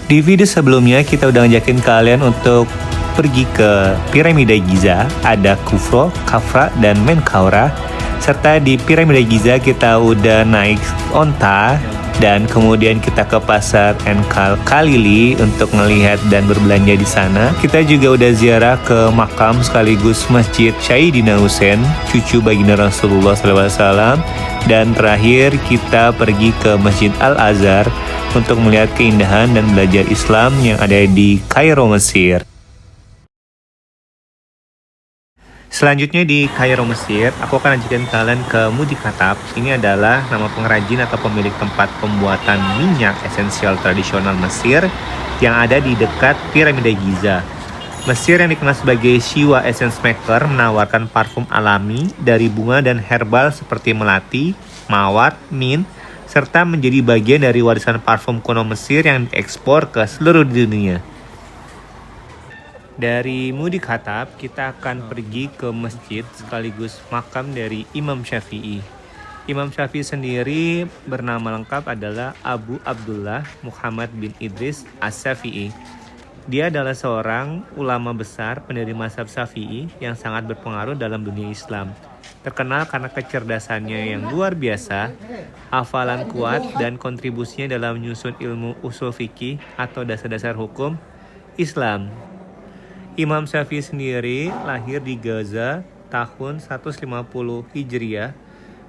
Di video sebelumnya kita udah ngajakin kalian untuk pergi ke Piramida Giza, ada Khufra, Khafra, dan Menkaura. Serta di Piramida Giza kita udah naik onta dan kemudian kita ke pasar Enkal Khalili untuk melihat dan berbelanja di sana. Kita juga udah ziarah ke makam sekaligus Masjid Sayyidina Husain, cucu baginda Rasulullah SAW. Dan terakhir kita pergi ke Masjid Al-Azhar untuk melihat keindahan dan belajar Islam yang ada di Kairo, Mesir. Selanjutnya di Kairo, Mesir, aku akan ajakin kalian ke Mudikatab. Ini adalah nama pengrajin atau pemilik tempat pembuatan minyak esensial tradisional Mesir yang ada di dekat Piramida Giza. Mesir yang dikenal sebagai Shiwa Essence Maker menawarkan parfum alami dari bunga dan herbal seperti melati, mawar, mint, serta menjadi bagian dari warisan parfum kuno Mesir yang diekspor ke seluruh dunia. Dari Mudikatab, kita akan pergi ke masjid sekaligus makam dari Imam Syafi'i. Imam Syafi'i sendiri bernama lengkap adalah Abu Abdullah Muhammad bin Idris As-Syafi'i. Dia adalah seorang ulama besar pendiri mazhab Syafi'i yang sangat berpengaruh dalam dunia Islam. Terkenal karena kecerdasannya yang luar biasa, hafalan kuat, dan kontribusinya dalam menyusun ilmu usul fikih atau dasar-dasar hukum Islam. Imam Syafi'i sendiri lahir di Gaza tahun 150 Hijriah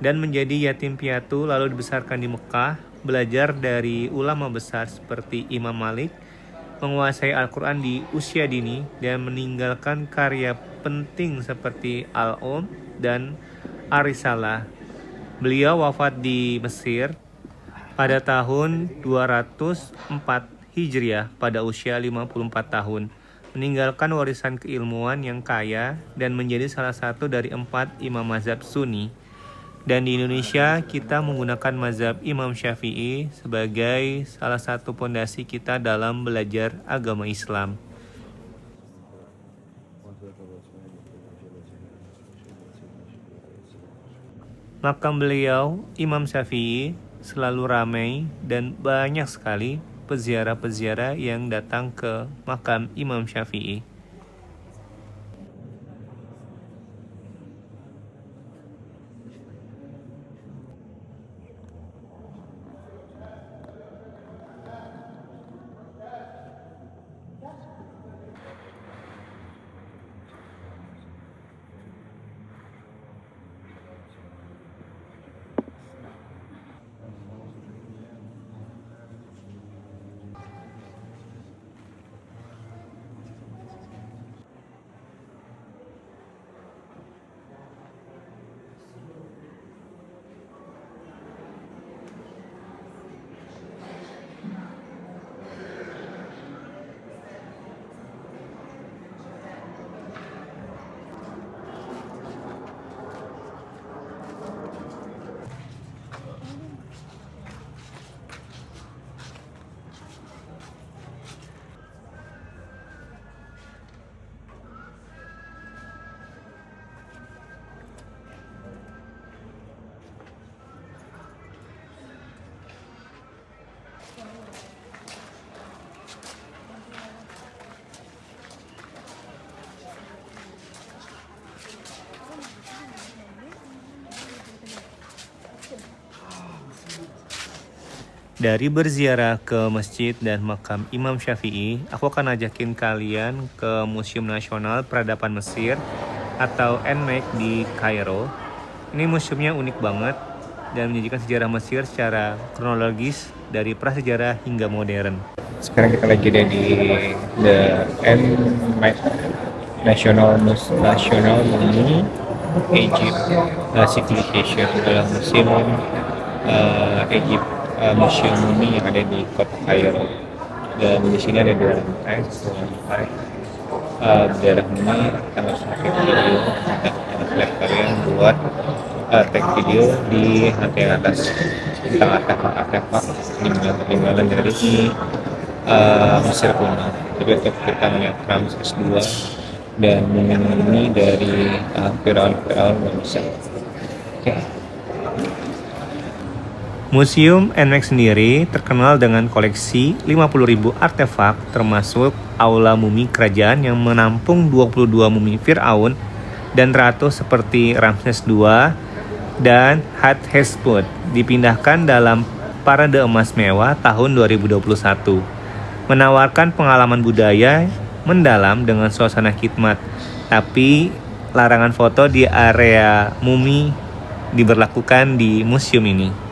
dan menjadi yatim piatu lalu dibesarkan di Mekah, belajar dari ulama besar seperti Imam Malik, menguasai Al-Quran di usia dini, dan meninggalkan karya penting seperti Al-Um dan Ar-Risalah. Beliau wafat di Mesir pada tahun 204 Hijriah pada usia 54 tahun, meninggalkan warisan keilmuan yang kaya dan menjadi salah satu dari 4 imam mazhab Sunni. Dan di Indonesia kita menggunakan mazhab Imam Syafi'i sebagai salah satu pondasi kita dalam belajar agama Islam. Makam beliau, Imam Syafi'i, selalu ramai dan banyak sekali peziarah-peziarah yang datang ke makam Imam Syafi'i. Dari berziarah ke masjid dan makam Imam Syafi'i, aku akan ajakin kalian ke Museum Nasional Peradaban Mesir atau NMAC di Kairo. Ini museumnya unik banget dan menyajikan sejarah Mesir secara kronologis dari prasejarah hingga modern. Sekarang kita lagi ada di The NMAC National Mummy Egypt Civilization, adalah museum Egypt, museum mumi yang ada di kota Kairo. Dan di sini ada 2 lantai, daerah ini kita langsung take video. Kita lihat kalian buat take video di lantai yang atas tentang artefak peninggalan dari Mesir kuno. Jadi kita melihat Ramses II dan mumi dari Firaun Mesir. Oke. Museum NMAX sendiri terkenal dengan koleksi 50.000 artefak termasuk aula mumi kerajaan yang menampung 22 mumi Fir'aun dan ratu seperti Ramses II dan Hatshepsut dipindahkan dalam parade emas mewah tahun 2021, menawarkan pengalaman budaya mendalam dengan suasana khidmat, tapi larangan foto di area mumi diberlakukan di museum ini.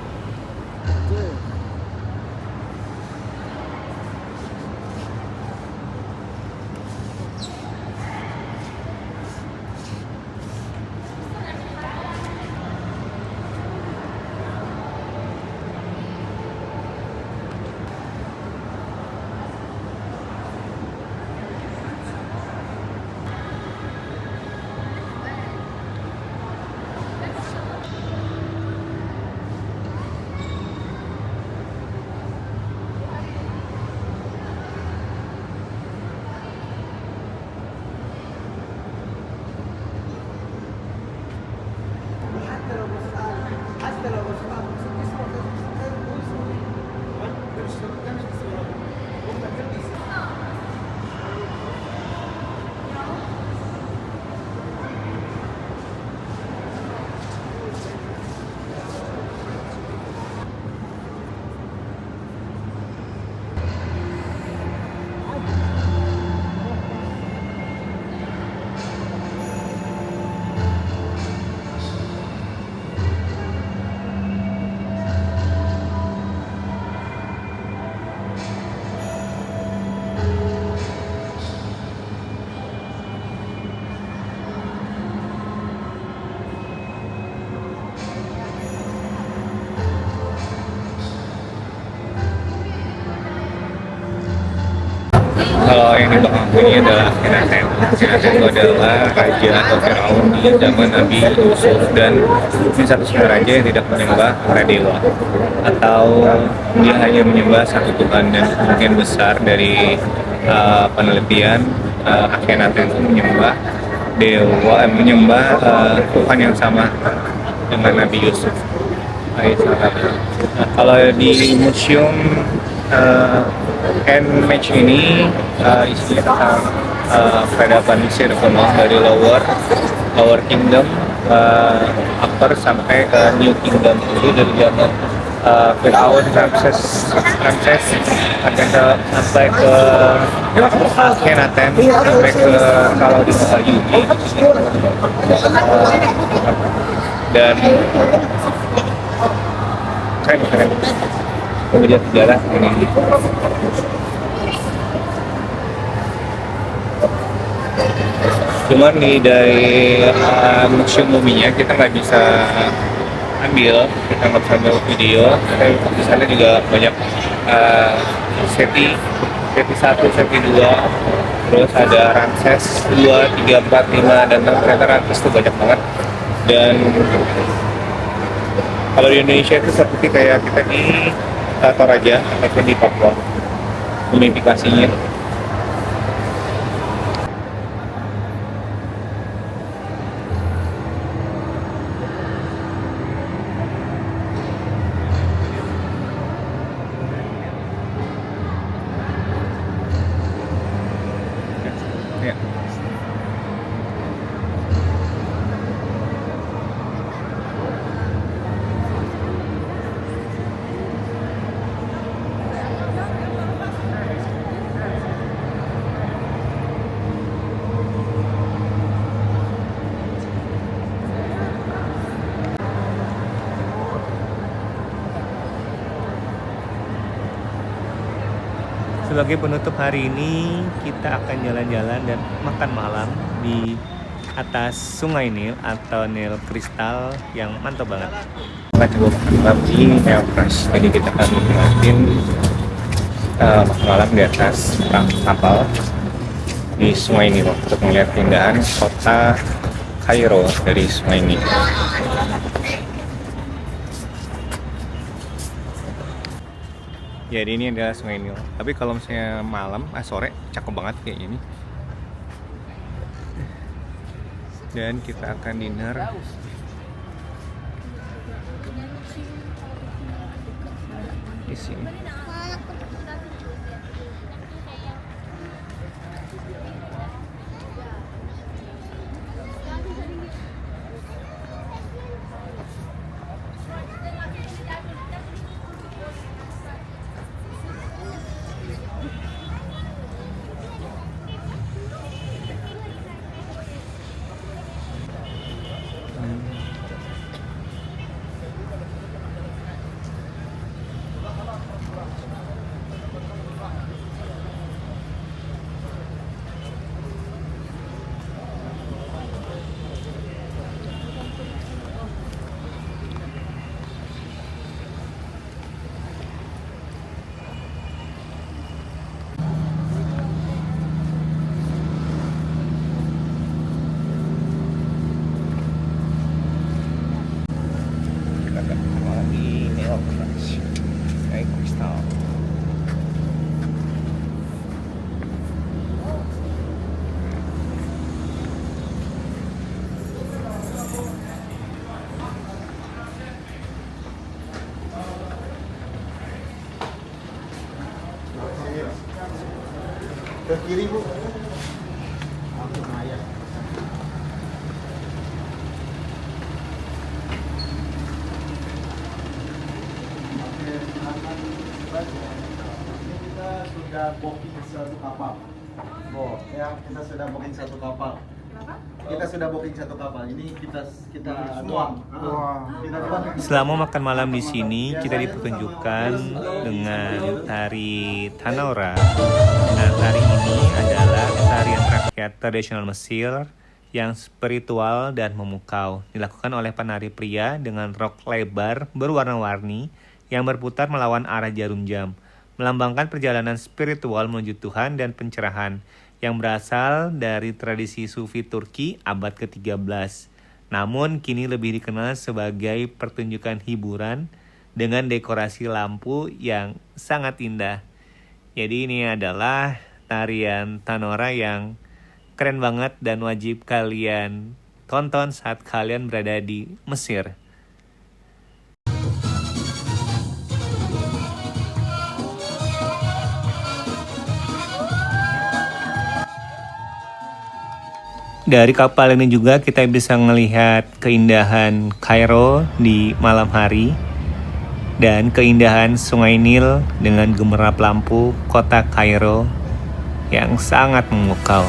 Kalau yang di belakang ini adalah Akhenaten. Akhenaten itu adalah raja atau Firaun di zaman Nabi Yusuf, dan ini satu-satunya raja yang tidak menyembah para dewa, atau dia hanya menyembah satu Tuhan. Dan kemungkinan besar dari penelitian Akhenaten itu menyembah Tuhan yang sama dengan Nabi Yusuf. Nah, kalau di museum NMAX ini isinya tentang peradaban Mesir kuno dari Lower Kingdom, Upper sampai ke New Kingdom. Jadi dari zaman Fir'aun Ramses sampai ke Akhenaten, sampai ke kalau di Yumi, dan keren kemudian sejarah ini. Cuman dari museum muminya kita nggak bisa ambil video. Tapi di sana juga banyak seti 1, seti 2, terus ada Ramses 2, 3, 4, 5, dan ternyata Ramses itu banyak banget. Dan kalau di Indonesia itu seperti kayak kita di Toraja atau di Papua, mumifikasinya. Ya. Sebagai penutup hari ini, kita akan jalan-jalan dan makan malam di atas Sungai Nil atau Nil Kristal yang mantap banget. Kita coba makan malam di Nil Fresh. Jadi kita akan nikmatin makan malam di atas kapal di Sungai Nil untuk melihat keindahan kota Kairo dari Sungai Nil. Jadi ini adalah Sungai Nil. Tapi kalau misalnya malam, sore, cakep banget kayak ini. Dan kita akan dinner di sini. Lagi nail polish kayak kristal. Ke kiri bu. Aku Maya. Kita sudah booking satu kapal. Oh, ya kita sudah booking satu kapal. Kita sudah booking satu kapal. Ini kita tuang. Kita tuang. Selama makan malam di sini, kita dipertunjukkan dengan tari Tanora. Nah, tari ini adalah tarian rakyat tradisional Mesir yang spiritual dan memukau. Dilakukan oleh penari pria dengan rok lebar berwarna-warni yang berputar melawan arah jarum jam, melambangkan perjalanan spiritual menuju Tuhan dan pencerahan yang berasal dari tradisi Sufi Turki abad ke-13. Namun kini lebih dikenal sebagai pertunjukan hiburan dengan dekorasi lampu yang sangat indah. Jadi ini adalah tarian Tanora yang keren banget dan wajib kalian tonton saat kalian berada di Mesir. Dari kapal ini juga kita bisa melihat keindahan Kairo di malam hari dan keindahan Sungai Nil dengan gemerlap lampu kota Kairo yang sangat memukau.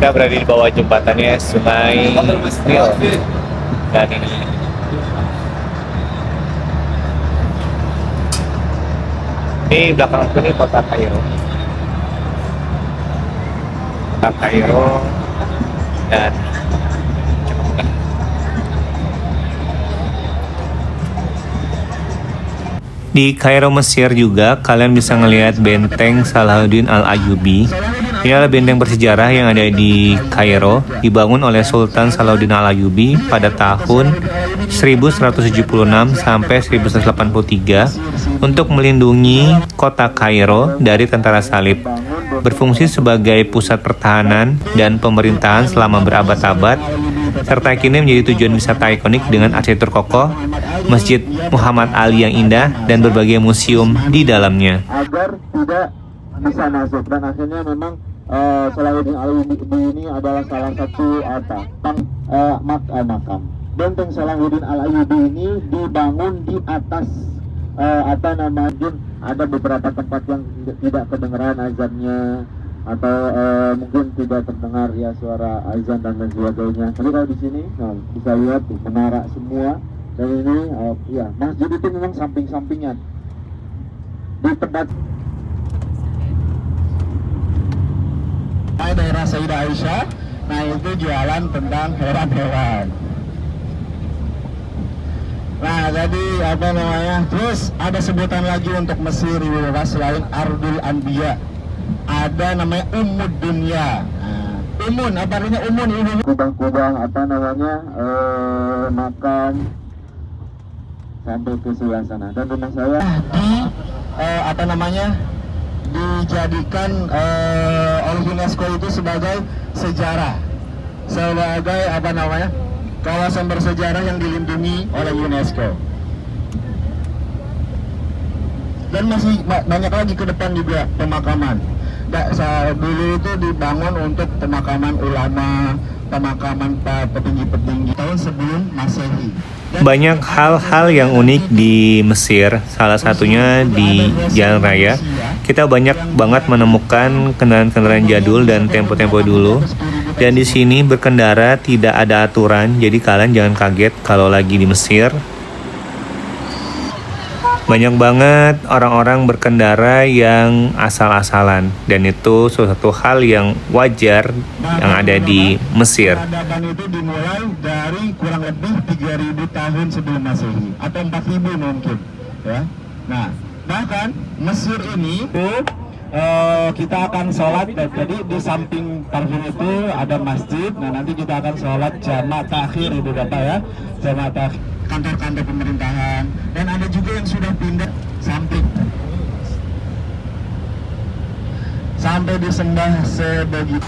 Kita berada di bawah jembatannya Sungai Nil. Dan ini belakang ini kota Kairo. Kota Kairo dan di Kairo Mesir juga kalian bisa ngelihat benteng Salahuddin Al-Ayyubi Ini adalah benteng bersejarah yang ada di Kairo, dibangun oleh Sultan Salahuddin Al-Ayyubi pada tahun 1176 sampai 1183 untuk melindungi kota Kairo dari tentara salib. Berfungsi sebagai pusat pertahanan dan pemerintahan selama berabad-abad, serta kini menjadi tujuan wisata ikonik dengan arsitektur kokoh, Masjid Muhammad Ali yang indah, dan berbagai museum di dalamnya. Agar tidak bisa masuk, dan akhirnya memang Salahuddin Al-Ayyubi ini adalah salah satu makam. Benteng Salahuddin Al-Ayyubi ini dibangun di atas ada beberapa tempat yang tidak kedengeran azannya, atau mungkin tidak terdengar ya suara azan dan lain sebagainya. Tapi kalau di sini bisa lihat tuh, menara semua, dan ini ya masjid itu memang samping-sampingan di tempat daerah Sayyidah Aisyah. Nah itu jualan tentang hewan-hewan. Nah jadi apa namanya, terus ada sebutan lagi untuk Mesir selain Ardul Anbiya, ada namanya Ummud Dunya. Umun, apa artinya umun ini? Kubang-kubang apa namanya, makan sampai ke sebelah sana. Dan rumah saya apa namanya, dijadikan oleh UNESCO itu sebagai sejarah, sebagai apa namanya, kawasan bersejarah yang dilindungi oleh UNESCO. Dan masih banyak lagi ke depan juga pemakaman. Dulu itu dibangun untuk pemakaman ulama, pemakaman petinggi-petinggi tahun sebelum Masehi. Banyak hal-hal yang unik di Mesir, salah satunya di jalan raya. Kita banyak banget menemukan kendaraan-kendaraan jadul dan tempo-tempo dulu. Dan di sini berkendara tidak ada aturan, jadi kalian jangan kaget kalau lagi di Mesir. Banyak banget orang-orang berkendara yang asal-asalan, dan itu suatu hal yang wajar yang ada di Mesir. Peradaban itu dimulai dari kurang lebih 3000 tahun sebelum Masehi atau 4000 mungkin, ya. Nah, bahkan Mesir ini kita akan sholat, jadi di samping parfum itu ada masjid. Nah nanti kita akan sholat jamak takhir itu Bapak ya, jamak takhir, kantor-kantor pemerintahan, dan ada juga yang sudah pindah sampai disembah sebegitu.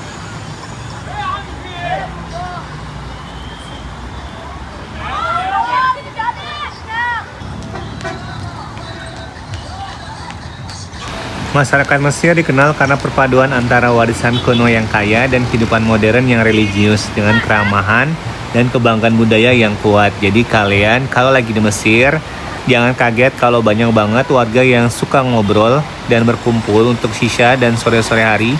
Masyarakat Mesir dikenal karena perpaduan antara warisan kuno yang kaya dan kehidupan modern yang religius dengan keramahan dan kebanggaan budaya yang kuat. Jadi kalian kalau lagi di Mesir, jangan kaget kalau banyak banget warga yang suka ngobrol dan berkumpul untuk shisha dan sore-sore hari.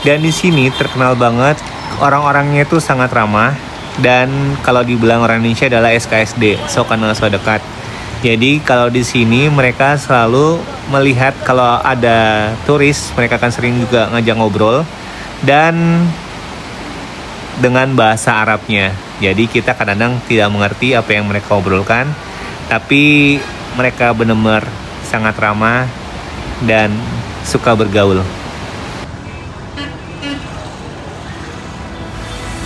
Dan di sini terkenal banget orang-orangnya itu sangat ramah, dan kalau dibilang orang Indonesia adalah SKSD, so kenal so dekat. Jadi kalau di sini mereka selalu melihat kalau ada turis, mereka akan sering juga ngajak ngobrol dan dengan bahasa Arabnya. Jadi kita kadang-kadang tidak mengerti apa yang mereka obrolkan, tapi mereka benar-benar sangat ramah dan suka bergaul.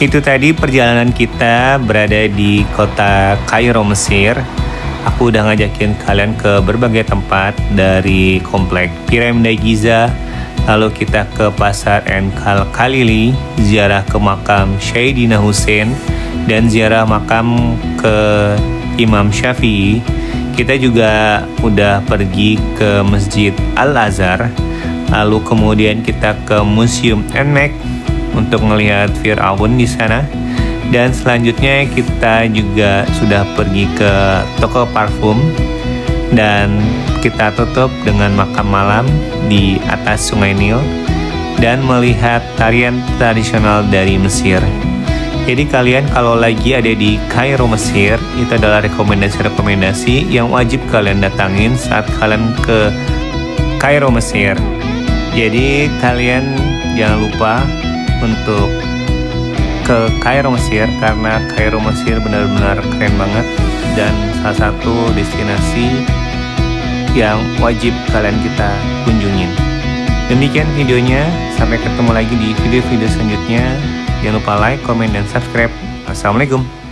Itu tadi perjalanan kita berada di kota Kairo, Mesir. Aku udah ngajakin kalian ke berbagai tempat, dari komplek Piramida Giza, lalu kita ke pasar Enkal Khalili, ziarah ke makam Sayyidina Hussein, dan ziarah makam ke Imam Syafi'i. Kita juga udah pergi ke Masjid Al-Azhar, lalu kemudian kita ke Museum Enmek untuk melihat Fir'aun di sana. Dan selanjutnya kita juga sudah pergi ke toko parfum, dan kita tutup dengan makan malam di atas Sungai Nil dan melihat tarian tradisional dari Mesir. Jadi kalian kalau lagi ada di Kairo, Mesir, itu adalah rekomendasi-rekomendasi yang wajib kalian datangin saat kalian ke Kairo, Mesir. Jadi kalian jangan lupa untuk ke Kairo, Mesir, karena Kairo, Mesir benar-benar keren banget dan salah satu destinasi yang wajib kalian kita kunjungin. Demikian videonya, sampai ketemu lagi di video-video selanjutnya. Jangan lupa like, komen, dan subscribe. Assalamualaikum.